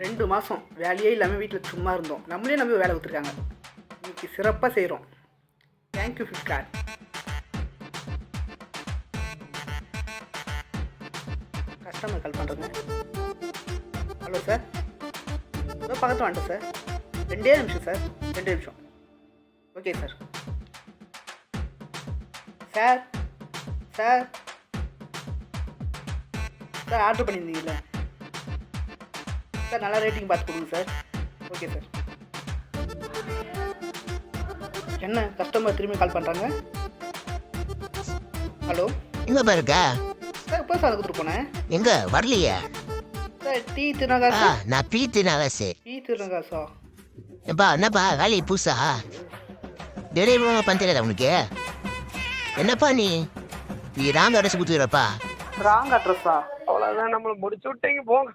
2 மாதம் வேலையே இல்லாமல் வீட்டில் சும்மா இருந்தோம். நம்மளே நம்பி வேலை கொடுத்துருக்காங்க. இன்னைக்கு சிறப்பாக செய்கிறோம். Thank you Flipkart. கஸ்டமர் கால் பண்ணுறேங்க. ஹலோ சார், இதோ பக்கத்தில் வந்துட்டேன் சார். 2 நிமிஷம் சார், 2 நிமிஷம். Okay sir. Sir sir sir order பண்ணியிருந்தீங்கல்ல சார், நல்லா ரேட்டிங் பார்த்து கொடுங்க சார். Okay sir. என்ன கஸ்டமர் திரும்பி கால் பண்ணுறாங்க? ஹலோ, எங்க பாருக்கா? சார் இப்போ சார் கொடுத்துட்டு போனேன். எங்க வரலையே? சார் டீ திருநகாசா? நான் பீ தினாகாசு. டீ திருநகாசா? எப்பா என்னப்பா வேலை புதுசா டெலிவரி பண்ணிக்கிறதா உனக்கு? என்னப்பா நீ ராங் அட்ரஸ் கொடுத்துக்கிறப்பா? ராங் அட்ரஸா? அவ்வளோதான், நம்மளை முடிச்சு விட்டீங்க போங்க.